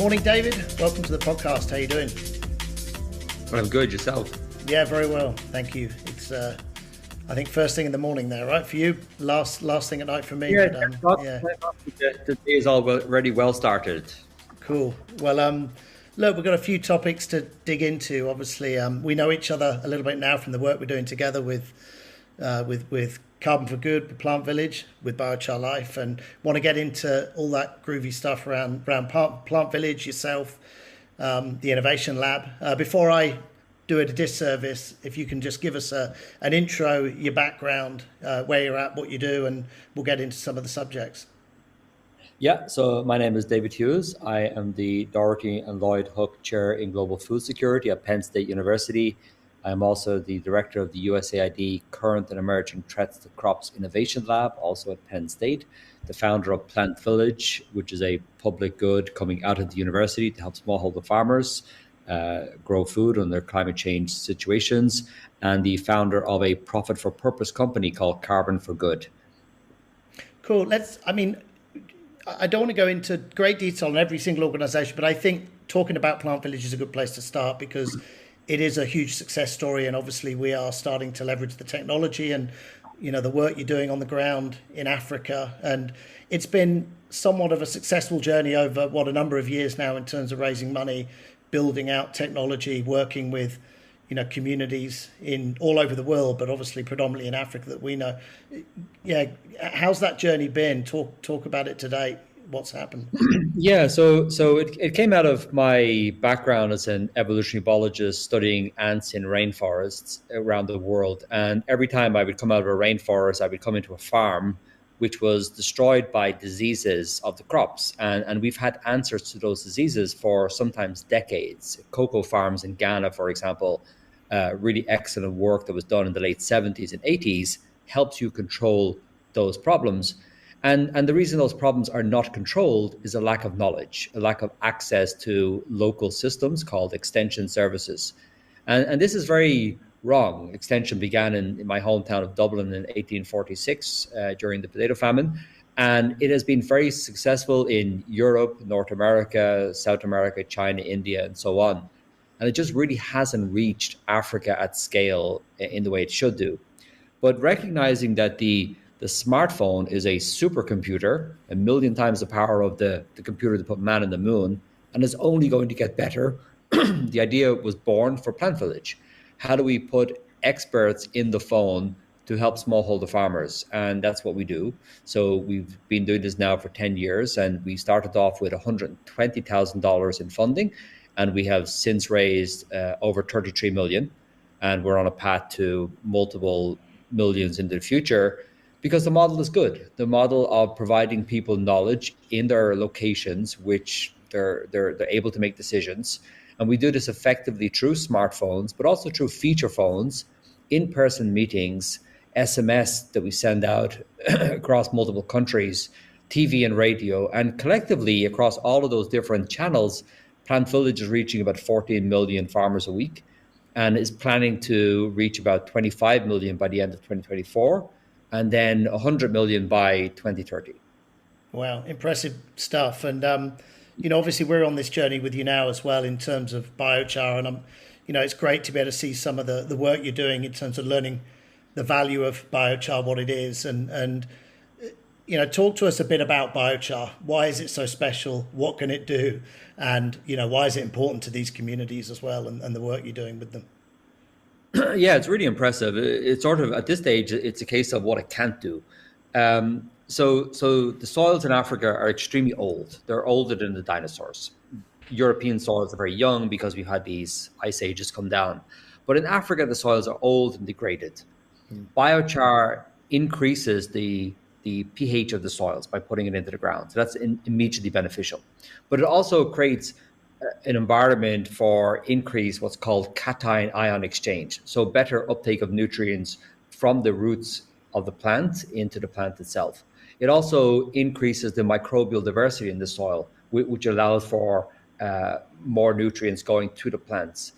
Morning, David. Welcome to the podcast. How are you doing? Well, I'm good. Yourself? Yeah, very well. Thank you. It's, I think, first thing in the morning there, right? For you, last thing at night for me. Yeah, Yeah. the day is already well started. Cool. Well, look, we've got a few topics to dig into. Obviously, we know each other a little bit now from the work we're doing together with Carbon for Good, with PlantVillage, with Biochar Life, and want to get into all that groovy stuff around PlantVillage, yourself, the Innovation Lab. Before I do it a disservice, if you can just give us an intro, your background, where you're at, what you do, and we'll get into some of the subjects. Yeah, so my name is David Hughes. I am the Doherty and Lloyd Hook Chair in Global Food Security at Penn State University. I am also the director of the USAID Current and Emerging Threats to Crops Innovation Lab, also at Penn State, the founder of PlantVillage, which is a public good coming out of the university to help smallholder farmers grow food under climate change situations, and the founder of a profit for purpose company called Carbon for Good. Cool. I don't want to go into great detail on every single organization, but I think talking about PlantVillage is a good place to start because it is a huge success story. And obviously we are starting to leverage the technology and, the work you're doing on the ground in Africa. And it's been somewhat of a successful journey over a number of years now in terms of raising money, building out technology, working with, communities in all over the world, but obviously predominantly in Africa that we know. Yeah. How's that journey been? Talk about it today. What's happened? Yeah, so it came out of my background as an evolutionary biologist studying ants in rainforests around the world. And every time I would come out of a rainforest, I would come into a farm which was destroyed by diseases of the crops. And we've had answers to those diseases for sometimes decades. Cocoa farms in Ghana, for example, really excellent work that was done in the late 70s and 80s helps you control those problems. And the reason those problems are not controlled is a lack of knowledge, a lack of access to local systems called extension services. And this is very wrong. Extension began in my hometown of Dublin in 1846 during the potato famine. And it has been very successful in Europe, North America, South America, China, India, and so on. And it just really hasn't reached Africa at scale in the way it should do. But recognizing that the smartphone is a supercomputer, 1,000,000 times the power of the computer that put man on the moon, and is only going to get better, the idea was born for PlantVillage. How do we put experts in the phone to help smallholder farmers? And that's what we do. So we've been doing this now for 10 years, and we started off with $120,000 in funding, and we have since raised over 33 million, and we're on a path to multiple millions into the future because the model is good. The model of providing people knowledge in their locations, which they're able to make decisions. And we do this effectively through smartphones, but also through feature phones, in-person meetings, SMS that we send out across multiple countries, TV and radio, and collectively across all of those different channels, PlantVillage is reaching about 14 million farmers a week and is planning to reach about 25 million by the end of 2024 and then 100 million by 2030. Wow, impressive stuff. And, obviously we're on this journey with you now as well in terms of biochar. And, it's great to be able to see some of the work you're doing in terms of learning the value of biochar, what it is. And talk to us a bit about biochar. Why is it so special? What can it do? And, why is it important to these communities as well and the work you're doing with them? Yeah, it's really impressive. It's sort of, at this stage, it's a case of what it can't do. So the soils in Africa are extremely old. They're older than the dinosaurs. European soils are very young because we've had these ice ages come down. But in Africa, the soils are old and degraded. Biochar increases the pH of the soils by putting it into the ground. So that's immediately beneficial. But it also creates an environment for increased what's called cation ion exchange. So better uptake of nutrients from the roots of the plant into the plant itself. It also increases the microbial diversity in the soil, which allows for more nutrients going to the plants.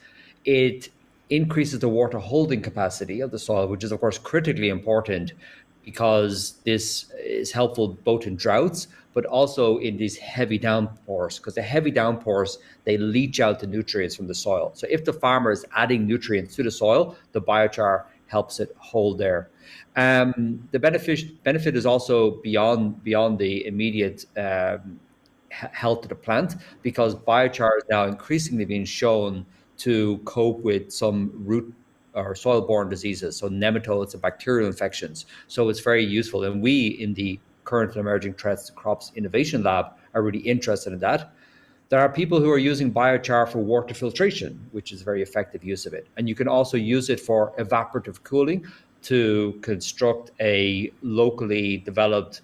It increases the water holding capacity of the soil, which is of course critically important because this is helpful both in droughts, but also in these heavy downpours, because the heavy downpours, they leach out the nutrients from the soil. So if the farmer is adding nutrients to the soil, the biochar helps it hold there. The benefit is also beyond the immediate health of the plant, because biochar is now increasingly being shown to cope with some root or soil-borne diseases, so nematodes and bacterial infections. So it's very useful. And we, in the current and emerging threats to crops innovation lab, are really interested in that. There are people who are using biochar for water filtration, which is very effective use of it. And you can also use it for evaporative cooling to construct a locally developed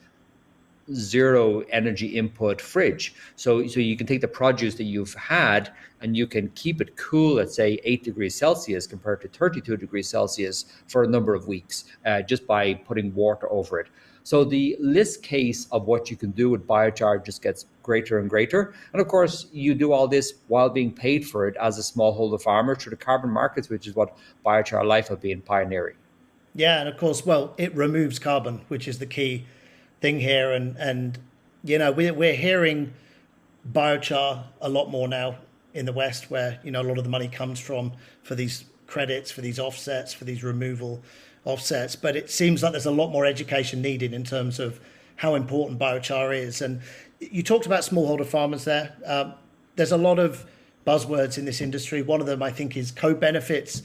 zero energy input fridge. So you can take the produce that you've had and you can keep it cool at, say, 8 degrees Celsius compared to 32 degrees Celsius for a number of weeks, just by putting water over it. So the list case of what you can do with biochar just gets greater and greater. And of course, you do all this while being paid for it as a smallholder farmer through the carbon markets, which is what Biochar Life have been pioneering. Yeah, and of course, well, it removes carbon, which is the key thing here. And we're hearing biochar a lot more now in the West, where a lot of the money comes from for these credits, for these offsets, for these removal offsets. But it seems like there's a lot more education needed in terms of how important biochar is. And you talked about smallholder farmers there. There's a lot of buzzwords in this industry. One of them, I think, is co-benefits.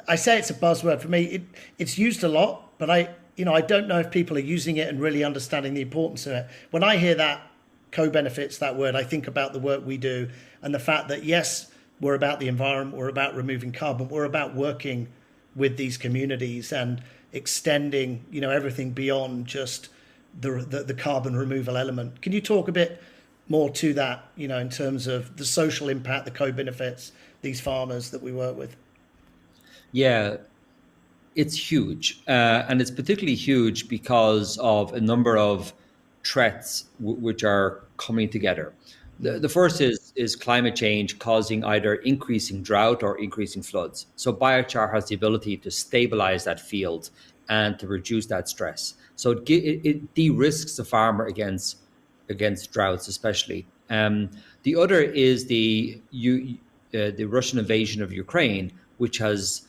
I say it's a buzzword. For me, it's used a lot, but I don't know if people are using it and really understanding the importance of it. When I hear that co-benefits, that word, I think about the work we do and the fact that, yes, we're about the environment, we're about removing carbon, we're about working with these communities and extending, everything beyond just the carbon removal element. Can you talk a bit more to that, in terms of the social impact, the co-benefits, these farmers that we work with? Yeah, it's huge. And it's particularly huge because of a number of threats which are coming together. The first is climate change causing either increasing drought or increasing floods. So biochar has the ability to stabilize that field and to reduce that stress. So it de-risks the farmer against droughts, especially. The other is the Russian invasion of Ukraine, which has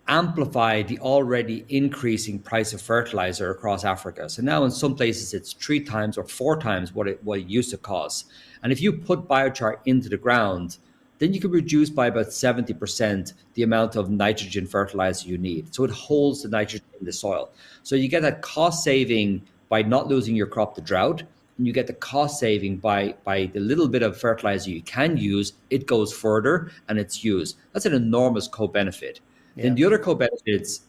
amplified the already increasing price of fertilizer across Africa. So now in some places it's 3 times or 4 times what it used to cost. And if you put biochar into the ground, then you can reduce by about 70% the amount of nitrogen fertilizer you need. So it holds the nitrogen in the soil. So you get that cost saving by not losing your crop to drought, and you get the cost saving by the little bit of fertilizer you can use. It goes further and it's used. That's an enormous co-benefit. Yeah. Then the other co-benefits,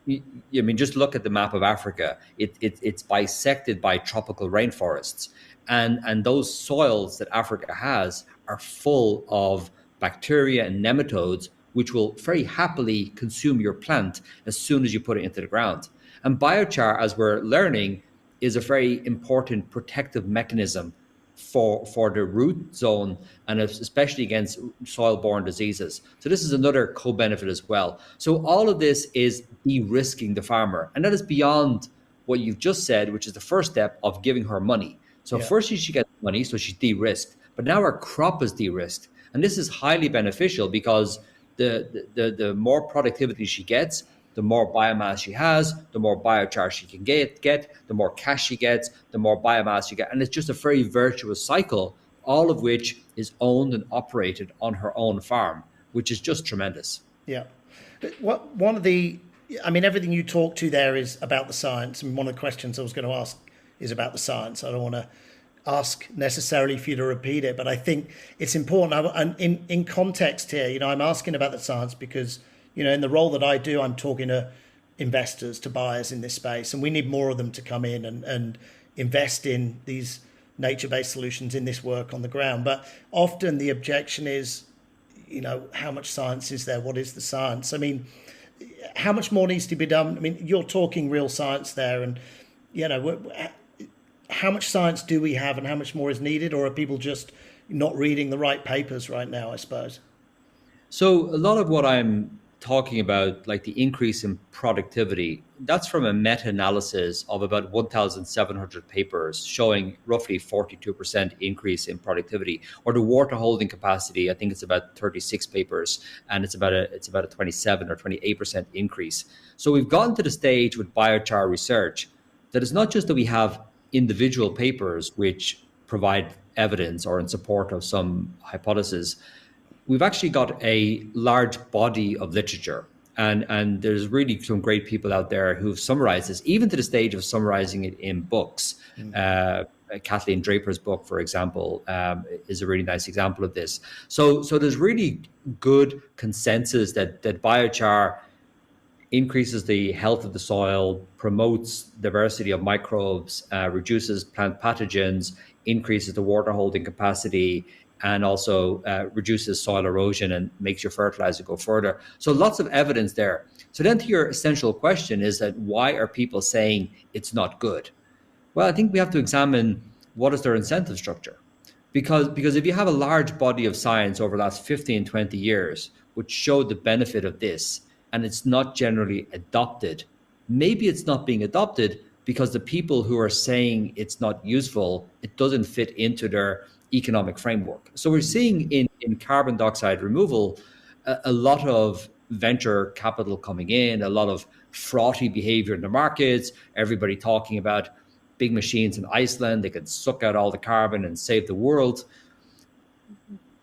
just look at the map of Africa. It's bisected by tropical rainforests. And those soils that Africa has are full of bacteria and nematodes, which will very happily consume your plant as soon as you put it into the ground. And biochar, as we're learning, is a very important protective mechanism for the root zone, and especially against soil-borne diseases. So this is another co-benefit as well. So all of this is de-risking the farmer. And that is beyond what you've just said, which is the first step of giving her money. So first she gets money, so she's de-risked. But now her crop is de-risked. And this is highly beneficial because the more productivity she gets, the more biomass she has, the more biochar she can get, the more cash she gets, the more biomass you get. And it's just a very virtuous cycle, all of which is owned and operated on her own farm, which is just tremendous. Yeah. Everything you talk to there is about the science. And one of the questions I was going to ask is about the science. I don't want to ask necessarily for you to repeat it, but I think it's important. And in context here, I'm asking about the science because in the role that I do, I'm talking to investors, to buyers in this space, and we need more of them to come in and invest in these nature-based solutions in this work on the ground. But often the objection is, how much science is there? What is the science? How much more needs to be done? You're talking real science there, and, how much science do we have and how much more is needed? Or are people just not reading the right papers right now, I suppose? So a lot of what I'm talking about like the increase in productivity, that's from a meta-analysis of about 1,700 papers showing roughly 42% increase in productivity. Or the water holding capacity, I think it's about 36 papers, and it's about a 27 or 28% increase. So we've gotten to the stage with biochar research that it's not just that we have individual papers which provide evidence or in support of some hypothesis. We've actually got a large body of literature, and there's really some great people out there who've summarized this, even to the stage of summarizing it in books. Kathleen Draper's book, for example, is a really nice example of this. So there's really good consensus that biochar increases the health of the soil, promotes diversity of microbes, reduces plant pathogens, increases the water holding capacity, and also reduces soil erosion and makes your fertilizer go further. So lots of evidence there. So then to your essential question is that why are people saying it's not good? Well, I think we have to examine what is their incentive structure. Because if you have a large body of science over the last 15, 20 years, which showed the benefit of this, and it's not generally adopted, maybe it's not being adopted because the people who are saying it's not useful, it doesn't fit into their economic framework. So we're seeing in carbon dioxide removal a lot of venture capital coming in, a lot of frothy behavior in the markets, everybody talking about big machines in Iceland, they could suck out all the carbon and save the world.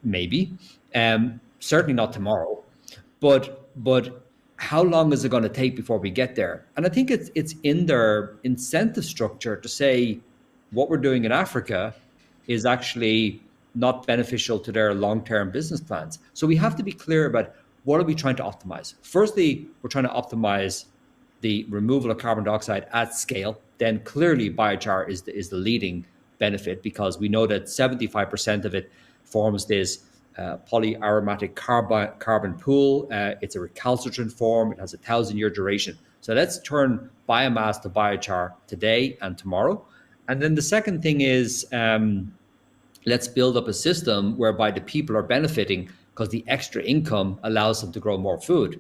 Maybe. Certainly not tomorrow. But how long is it going to take before we get there? And I think it's in their incentive structure to say what we're doing in Africa is actually not beneficial to their long-term business plans. So we have to be clear about what are we trying to optimize. Firstly, we're trying to optimize the removal of carbon dioxide at scale. Then clearly biochar is the leading benefit, because we know that 75% of it forms this polyaromatic carbon pool. It's a recalcitrant form. It has a 1,000-year duration. So let's turn biomass to biochar today and tomorrow. And then the second thing is let's build up a system whereby the people are benefiting because the extra income allows them to grow more food.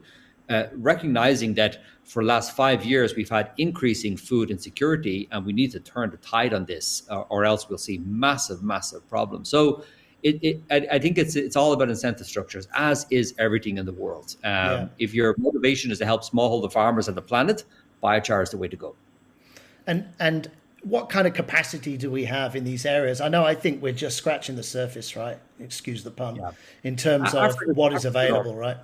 Recognizing that for the last 5 years, we've had increasing food insecurity, and we need to turn the tide on this, or else we'll see massive, massive problems. So I think it's all about incentive structures, as is everything in the world. If your motivation is to help smallholder farmers and the planet, biochar is the way to go. And what kind of capacity do we have in these areas? I think we're just scratching the surface, right? Excuse the pun, in terms of what is available, right?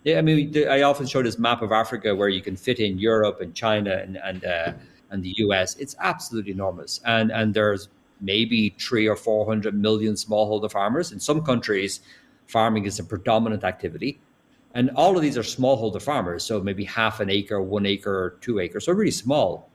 Yeah, I mean, I often show this map of Africa where you can fit in Europe and China and the US. It's absolutely enormous, and there's maybe 300 or 400 million smallholder farmers. In some countries, farming is a predominant activity, and all of these are smallholder farmers. So maybe half an acre, 1 acre, 2 acres, so really small.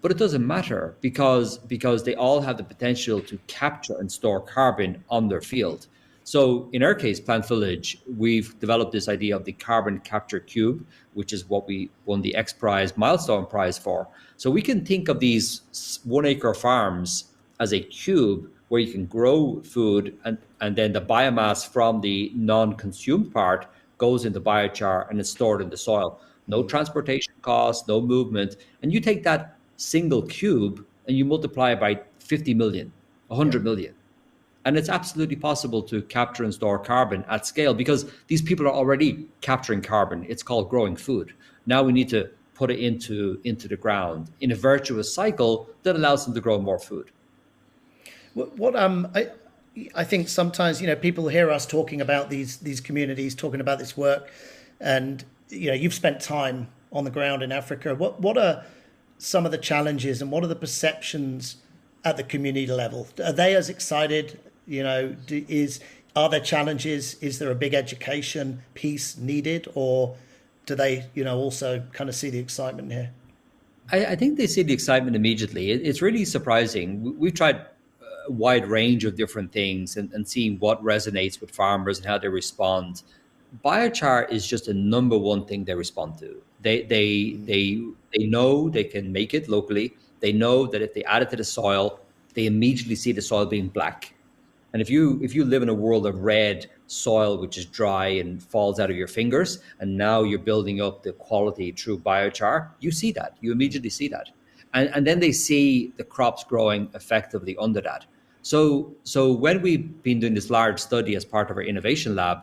But it doesn't matter because they all have the potential to capture and store carbon on their field. So in our case, PlantVillage, we've developed this idea of the carbon capture cube, which is what we won the X Prize milestone prize for. So we can think of these 1 acre farms as a cube where you can grow food, and then the biomass from the non-consumed part goes into biochar and is stored in the soil. No transportation costs, no movement. And you take that single cube and you multiply it by 50 million, 100 million. And it's absolutely possible to capture and store carbon at scale because these people are already capturing carbon. It's called growing food. Now we need to put it into the ground in a virtuous cycle that allows them to grow more food. I think sometimes, people hear us talking about these communities, talking about this work, and you've spent time on the ground in Africa. What are some of the challenges and what are the perceptions at the community level? Are they as excited? Are there challenges? Is there a big education piece needed, or do they, also kind of see the excitement here? I think they see the excitement immediately. It's really surprising. We've tried a wide range of different things and seeing what resonates with farmers and how they respond. Biochar is just a number one thing they respond to. They know they can make it locally. They know that if they add it to the soil, they immediately see the soil being black. And if you live in a world of red soil which is dry and falls out of your fingers, and now you're building up the quality through biochar. You see that. You immediately see that. And then they see the crops growing effectively under that. So when we've been doing this large study as part of our innovation lab,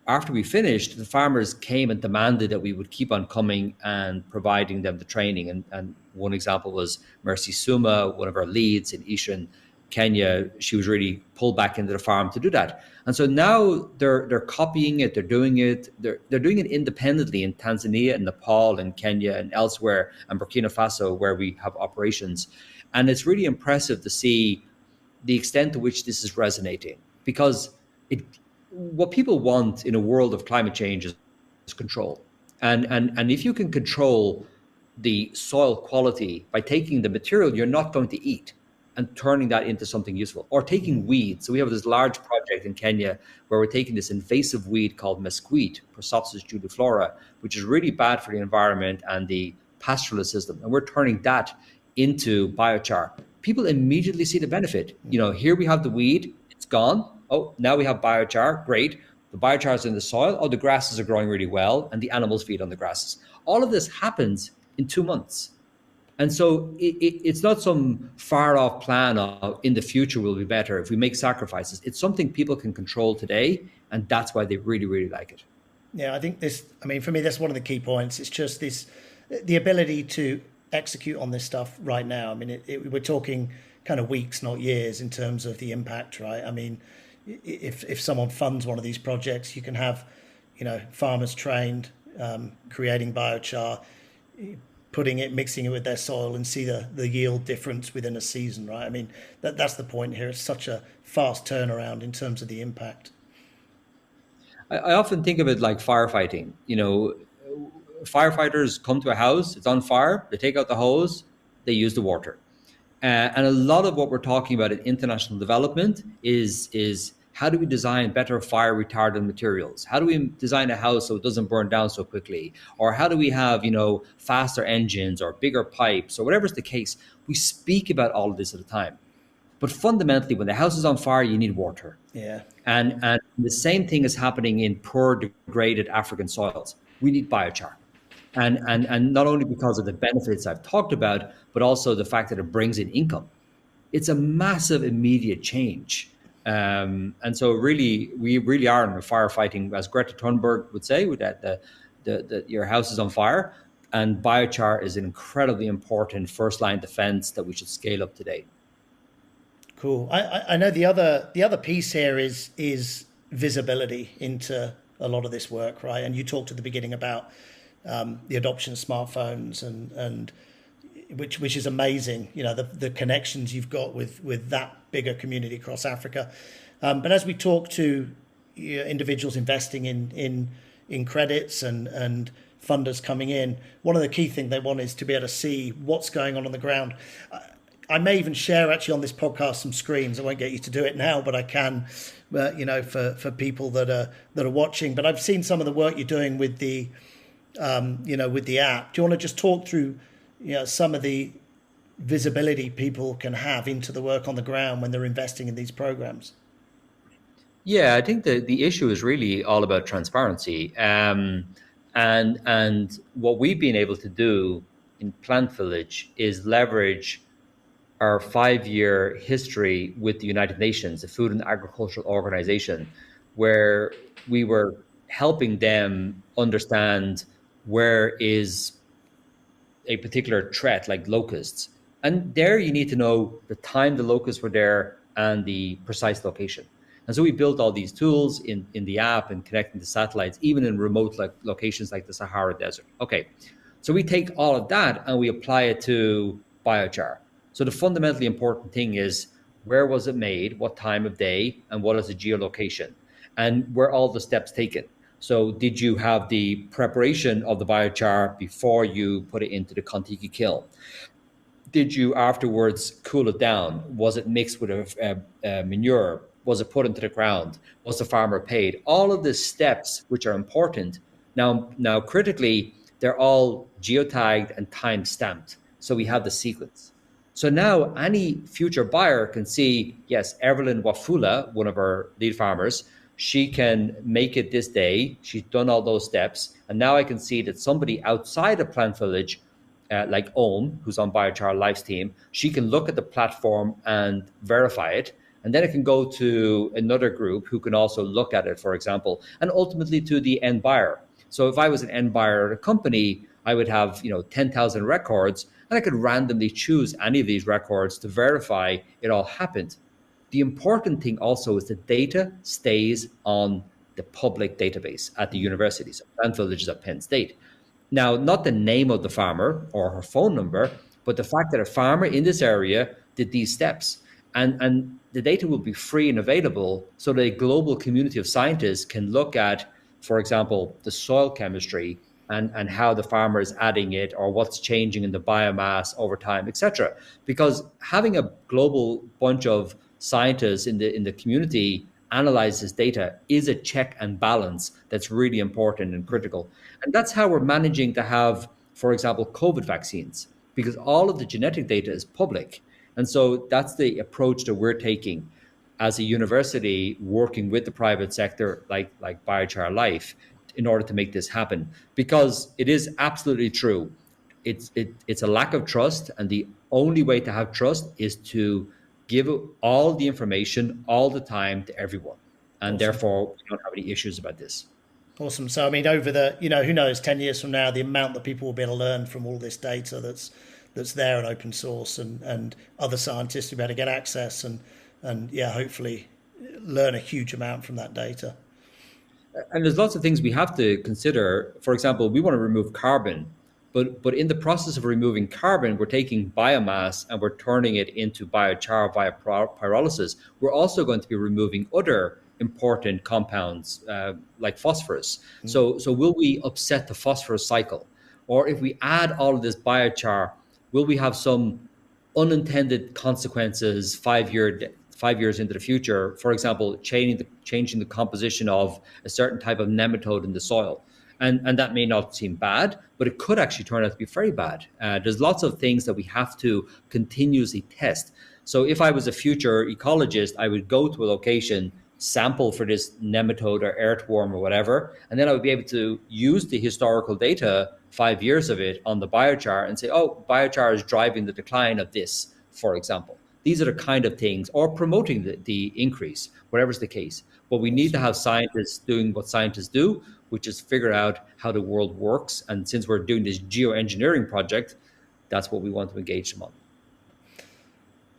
after we finished, the farmers came and demanded that we would keep on coming and providing them the training. And one example was Mercy Suma, one of our leads in Eastern Kenya. She was really pulled back into the farm to do that. And so now they're copying it, they're doing it, they're doing it independently in Tanzania and Nepal and Kenya and elsewhere, and Burkina Faso, where we have operations. And it's really impressive to see the extent to which this is resonating, because what people want in a world of climate change is control. And if you can control the soil quality by taking the material you're not going to eat and turning that into something useful, or taking weeds. So we have this large project in Kenya where we're taking this invasive weed called mesquite, Prosopis juliflora, which is really bad for the environment and the pastoral system, and we're turning that into biochar. People immediately see the benefit. Here we have the weed, it's gone. Oh, now we have biochar. Great. The biochar is in the soil. Oh, the grasses are growing really well, and the animals feed on the grasses. All of this happens in 2 months. And so it's not some far off plan of in the future will be better if we make sacrifices. It's something people can control today, and that's why they really, really like it. Yeah, I think for me, that's one of the key points. It's just the ability to execute on this stuff right now. I mean, we're talking kind of weeks, not years, in terms of the impact, right? I mean, if someone funds one of these projects, you can have, farmers trained, creating biochar, mixing it with their soil, and see the yield difference within a season, right? I mean, that's the point here. It's such a fast turnaround in terms of the impact. I often think of it like firefighting. Firefighters come to a house, it's on fire, they take out the hose, they use the water. And a lot of what we're talking about in international development is how do we design better fire retardant materials? How do we design a house so it doesn't burn down so quickly? Or how do we have, faster engines or bigger pipes, or whatever's the case? We speak about all of this at a time. But fundamentally, when the house is on fire, you need water. Yeah. And the same thing is happening in poor, degraded African soils. We need biochar. And not only because of the benefits I've talked about, but also the fact that it brings in income. It's a massive immediate change. And so we really are in a firefighting, as Greta Thunberg would say, with that your house is on fire, and biochar is an incredibly important first line defense that we should scale up today. Cool. I know the other piece here is visibility into a lot of this work, right? And you talked at the beginning about the adoption of smartphones and which is amazing. The connections you've got with that bigger community across Africa. But as we talk to individuals investing in credits and funders coming in, one of the key things they want is to be able to see what's going on the ground. I may even share actually on this podcast some screens. I won't get you to do it now, but I can, for people that are watching. But I've seen some of the work you're doing with the with the app. Do you want to just talk through some of the visibility people can have into the work on the ground when they're investing in these programs? Yeah, I think the issue is really all about transparency. And what we've been able to do in PlantVillage is leverage our 5-year history with the United Nations, the Food and Agricultural Organization, where we were helping them understand where is a particular threat like locusts. And there you need to know the time the locusts were there and the precise location. And so we built all these tools in the app and connecting to satellites, even in remote locations like the Sahara Desert. Okay, so we take all of that and we apply it to biochar. So the fundamentally important thing is, where was it made, what time of day, and what is the geolocation, and were all the steps taken? So did you have the preparation of the biochar before you put it into the Kontiki kiln? Did you afterwards cool it down? Was it mixed with a manure? Was it put into the ground? Was the farmer paid? All of the steps, which are important. Now critically, they're all geotagged and time stamped. So we have the sequence. So now any future buyer can see, yes, Evelyn Wafula, one of our lead farmers, she can make it this day. She's done all those steps. And now I can see that somebody outside of PlantVillage, like Ohm, who's on Biochar Life's team, she can look at the platform and verify it. And then it can go to another group who can also look at it, for example, and ultimately to the end buyer. So if I was an end buyer at a company, I would have 10,000 records, and I could randomly choose any of these records to verify it all happened. The important thing also is the data stays on the public database at the university. So PlantVillage is at Penn State. Now, not the name of the farmer or her phone number, but the fact that a farmer in this area did these steps. And the data will be free and available so that a global community of scientists can look at, for example, the soil chemistry and how the farmer is adding it, or what's changing in the biomass over time, etc. Because having a global bunch of scientists in the community analyze this data is a check and balance that's really important and critical. And that's how we're managing to have, for example, COVID vaccines, because all of the genetic data is public. And so that's the approach that we're taking as a university, working with the private sector like Biochar Life, in order to make this happen. Because it is absolutely true. It's a lack of trust, and the only way to have trust is to give all the information all the time to everyone. And awesome. Therefore, we don't have any issues about this. Awesome. So, I mean, over the, who knows, 10 years from now, the amount that people will be able to learn from all this data that's there in open source, and other scientists will be able to get access and hopefully learn a huge amount from that data. And there's lots of things we have to consider. For example, we want to remove carbon, but in the process of removing carbon, we're taking biomass and we're turning it into biochar via pyrolysis. We're also going to be removing other important compounds like phosphorus. So will we upset the phosphorus cycle? Or if we add all of this biochar, will we have some unintended consequences 5 years into the future? For example, changing the composition of a certain type of nematode in the soil. And that may not seem bad, but it could actually turn out to be very bad. There's lots of things that we have to continuously test. So if I was a future ecologist, I would go to a location, sample for this nematode or earthworm or whatever, and then I would be able to use the historical data, 5 years of it, on the biochar and say, oh, biochar is driving the decline of this, for example. These are the kind of things, or promoting the increase, whatever's the case. But we need to have scientists doing what scientists do, which is figure out how the world works. And since we're doing this geoengineering project, that's what we want to engage them on.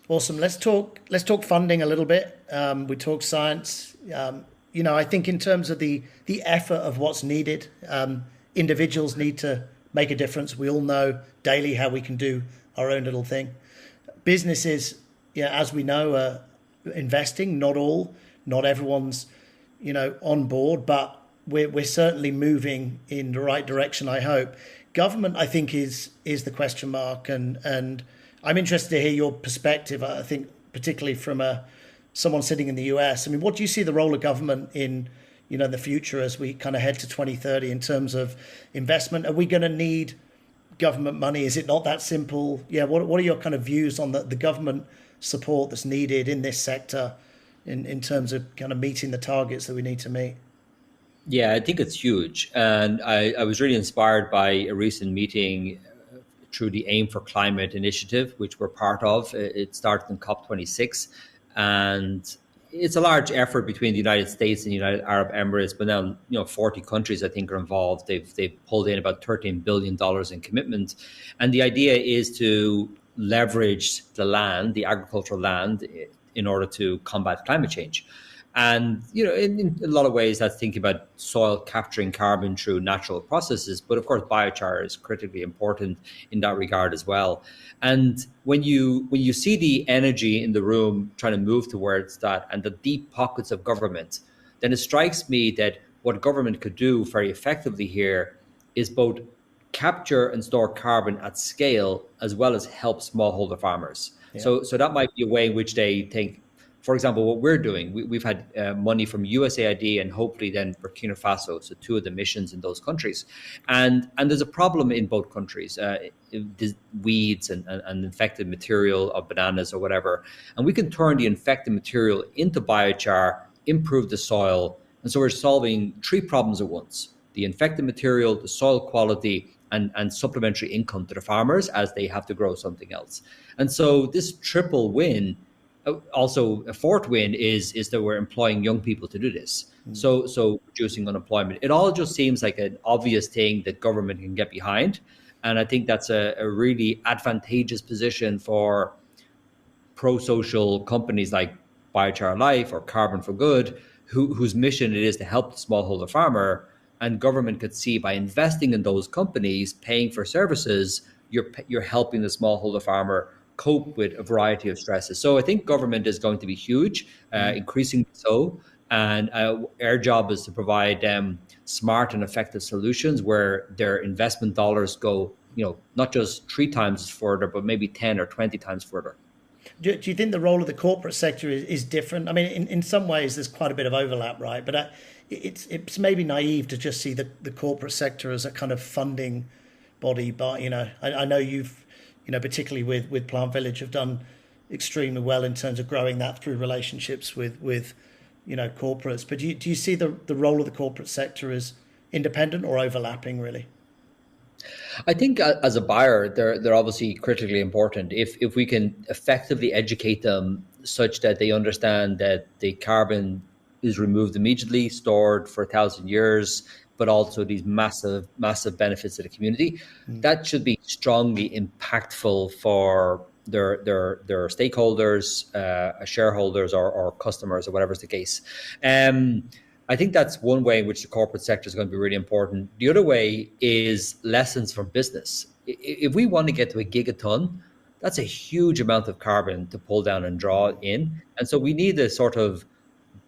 Awesome. Let's talk funding a little bit. We talk science. I think in terms of the effort of what's needed, individuals need to make a difference. We all know daily how we can do our own little thing. Businesses, as we know, are investing. Not everyone's, on board, but we're certainly moving in the right direction, I hope. Government, I think, is the question mark, and I'm interested to hear your perspective. I think particularly from someone sitting in the US. I mean, what do you see the role of government in the future as we kind of head to 2030 in terms of investment? Are we going to need government money? Is it not that simple? What are your kind of views on the government support that's needed in this sector in terms of kind of meeting the targets that we need to meet? Yeah, I think it's huge. And I was really inspired by a recent meeting through the Aim for Climate initiative, which we're part of. It started in COP26. And it's a large effort between the United States and the United Arab Emirates, but now 40 countries, I think, are involved. They've pulled in about $13 billion in commitment. And the idea is to leverage the land, the agricultural land, in order to combat climate change. And, in a lot of ways, that's thinking about soil capturing carbon through natural processes. But of course, biochar is critically important in that regard as well. And when you see the energy in the room trying to move towards that and the deep pockets of government, then it strikes me that what government could do very effectively here is both capture and store carbon at scale, as well as help smallholder farmers. Yeah. So that might be a way in which they think, for example, what we're doing, we've had money from USAID and hopefully then Burkina Faso, so two of the missions in those countries. And there's a problem in both countries, weeds and infected material of bananas or whatever. And we can turn the infected material into biochar, improve the soil, And so we're solving three problems at once: the infected material, the soil quality, and supplementary income to the farmers as they have to grow something else. And so this triple win, also a fourth win is that we're employing young people to do this. So reducing unemployment. It all just seems like an obvious thing that government can get behind. And I think that's a really advantageous position for pro-social companies like Biochar Life or Carbon for Good, whose mission it is to help the smallholder farmer. And government could see, by investing in those companies, paying for services, you're helping the smallholder farmer cope with a variety of stresses. So I think government is going to be huge, increasingly so. And our job is to provide them smart and effective solutions where their investment dollars go, not just 3 times further, but maybe 10 or 20 times further. Do you think the role of the corporate sector is different? I mean, in some ways, there's quite a bit of overlap, right? But it's maybe naive to just see the corporate sector as a kind of funding body. But I know you've, particularly with PlantVillage, have done extremely well in terms of growing that through relationships with corporates. But do you see the role of the corporate sector as independent or overlapping, really? I think as a buyer, they're obviously critically important. If we can effectively educate them such that they understand that the carbon is removed immediately, stored for 1,000 years, but also these massive benefits to the community, that should be strongly impactful for their stakeholders, shareholders, or customers, or whatever's the case. I think that's one way in which the corporate sector is going to be really important. The other way is lessons from business. If we want to get to a gigaton, that's a huge amount of carbon to pull down and draw in. And so we need a sort of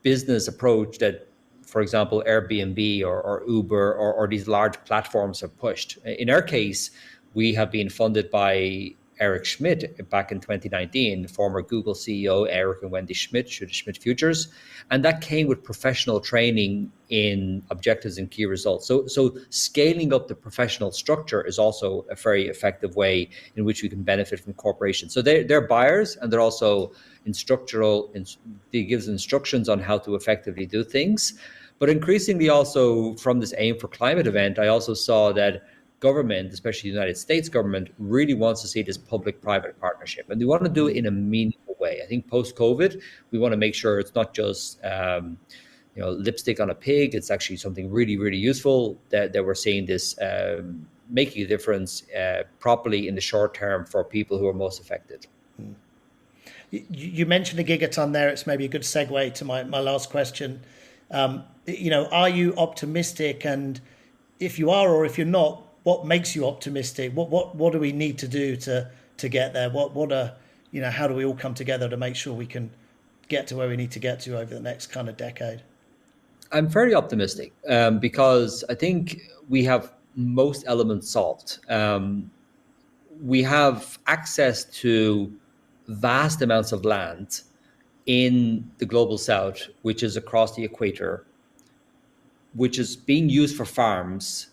business approach that, for example, Airbnb or Uber or these large platforms have pushed. In our case, we have been funded by Eric Schmidt back in 2019, former Google CEO Eric and Wendy Schmidt, Schmidt Futures. And that came with professional training in objectives and key results. So scaling up the professional structure is also a very effective way in which we can benefit from corporations. So they're buyers, and they're also they give instructions on how to effectively do things. But increasingly also from this Aim for Climate event, I also saw that government, especially the United States government, really wants to see this public-private partnership, and they want to do it in a meaningful way. I think post-COVID, we want to make sure it's not just lipstick on a pig. It's actually something really, really useful that we're seeing this making a difference properly in the short term for people who are most affected. You mentioned a gigaton there. It's maybe a good segue to my last question. Are you optimistic? And if you are, or if you're not, what makes you optimistic? What do we need to do to get there? How do we all come together to make sure we can get to where we need to get to over the next kind of decade? I'm very optimistic because I think we have most elements solved. We have access to vast amounts of land in the global south, which is across the equator, which is being used for farms.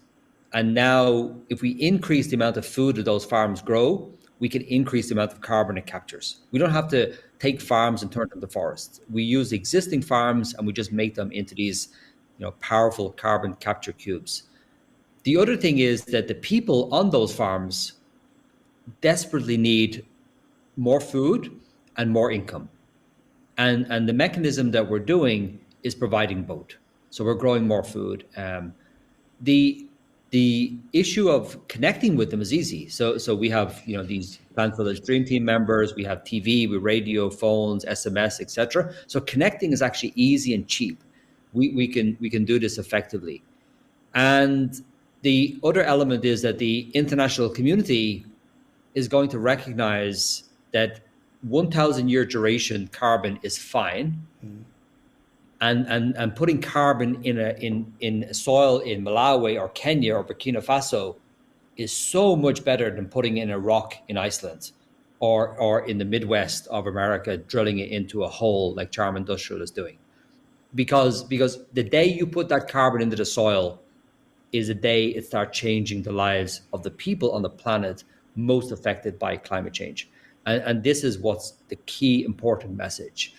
And now, if we increase the amount of food that those farms grow, we can increase the amount of carbon it captures. We don't have to take farms and turn them to forests. We use existing farms and we just make them into these, powerful carbon capture cubes. The other thing is that the people on those farms desperately need more food and more income. And the mechanism that we're doing is providing both. So we're growing more food. The issue of connecting with them is easy. So we have these PlantVillage Dream Team members. We have TV, we radio, phones, SMS, etc. So connecting is actually easy and cheap. We can do this effectively. And the other element is that the international community is going to recognize that 1,000-year duration carbon is fine. And putting carbon in soil in Malawi or Kenya or Burkina Faso is so much better than putting in a rock in Iceland or in the Midwest of America, drilling it into a hole like Charm Industrial is doing. Because the day you put that carbon into the soil is the day it starts changing the lives of the people on the planet most affected by climate change. And this is what's the key important message.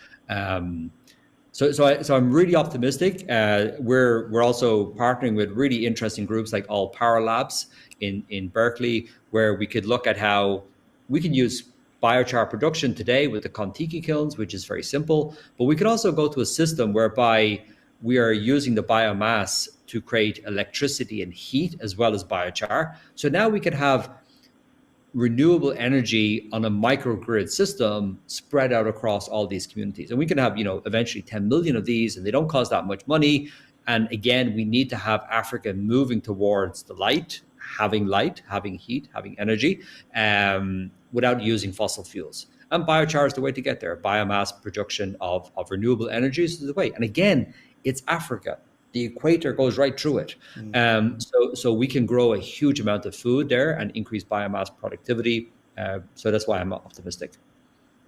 So I'm really optimistic. We're also partnering with really interesting groups like All Power Labs in Berkeley, where we could look at how we can use biochar production today with the Contiki kilns, which is very simple. But we could also go to a system whereby we are using the biomass to create electricity and heat as well as biochar. So now we could have renewable energy on a microgrid system spread out across all these communities. And we can have, eventually 10 million of these, and they don't cost that much money. And again, we need to have Africa moving towards the light, having heat, having energy, without using fossil fuels. And biochar is the way to get there. Biomass production of renewable energies is the way. And again, it's Africa. The equator goes right through it. So we can grow a huge amount of food there and increase biomass productivity. So that's why I'm optimistic.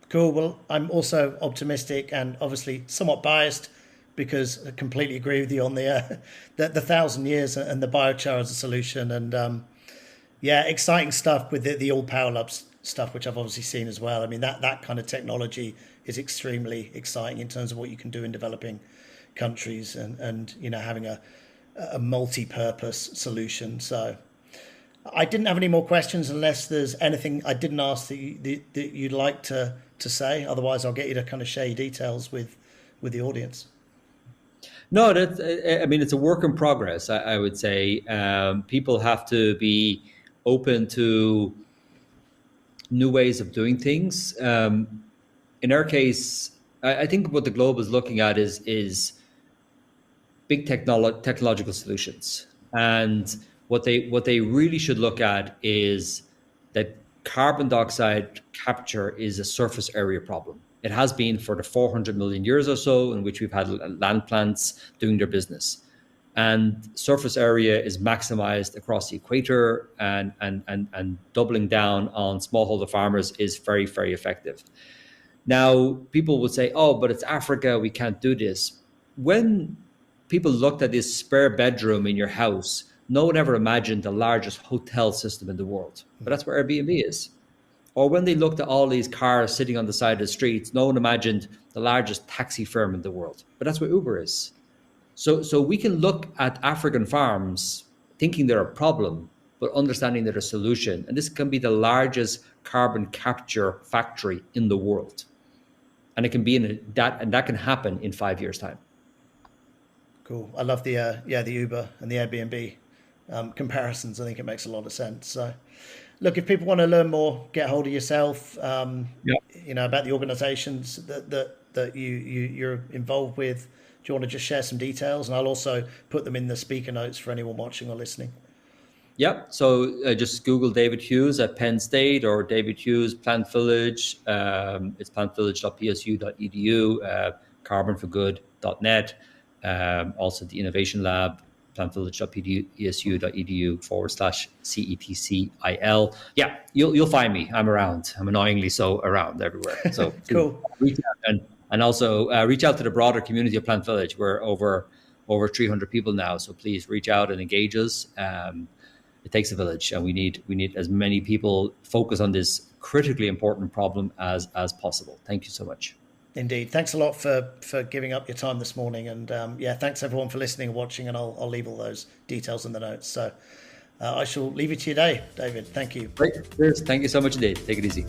Cool. Well, I'm also optimistic and obviously somewhat biased, because I completely agree with you on the 1,000 years and the biochar as a solution. And exciting stuff with the All Power Labs stuff, which I've obviously seen as well. I mean, that kind of technology is extremely exciting in terms of what you can do in developing countries and having a multi-purpose solution. So I didn't have any more questions, unless there's anything I didn't ask that you'd like to say. Otherwise, I'll get you to kind of share your details with the audience. No, it's a work in progress. I would say people have to be open to new ways of doing things. In our case, I think what the globe is looking at is big technological solutions, and what they really should look at is that carbon dioxide capture is a surface area problem. It has been for the 400 million years or so in which we've had land plants doing their business, and surface area is maximized across the equator, and doubling down on smallholder farmers is very, very effective. Now, people would say, oh, but it's Africa, we can't do this. When people looked at this spare bedroom in your house, no one ever imagined the largest hotel system in the world. But that's where Airbnb is. Or when they looked at all these cars sitting on the side of the streets, no one imagined the largest taxi firm in the world. But that's where Uber is. So we can look at African farms thinking they're a problem, but understanding they're a solution. And this can be the largest carbon capture factory in the world. And it can be and that can happen in 5 years' time. Cool. I love the Uber and the Airbnb comparisons. I think it makes a lot of sense. So, look, if people want to learn more, get hold of yourself. About the organisations that you're involved with. Do you want to just share some details? And I'll also put them in the speaker notes for anyone watching or listening. Yeah, so just Google David Hughes at Penn State, or David Hughes PlantVillage. It's plantvillage.psu.edu, carbonforgood.net. Also the Innovation Lab, plantvillage.psu.edu/CETCIL. Yeah, you'll find me. I'm around. I'm annoyingly so around everywhere. So cool. Reach out and also reach out to the broader community of PlantVillage. We're over 300 people now, so please reach out and engage us. It takes a village, and we need as many people focus on this critically important problem as possible. Thank you so much. Indeed. Thanks a lot for giving up your time this morning. And thanks everyone for listening and watching. And I'll leave all those details in the notes. So I shall leave it to your day, David. Thank you. Great. Cheers. Thank you so much indeed. Take it easy.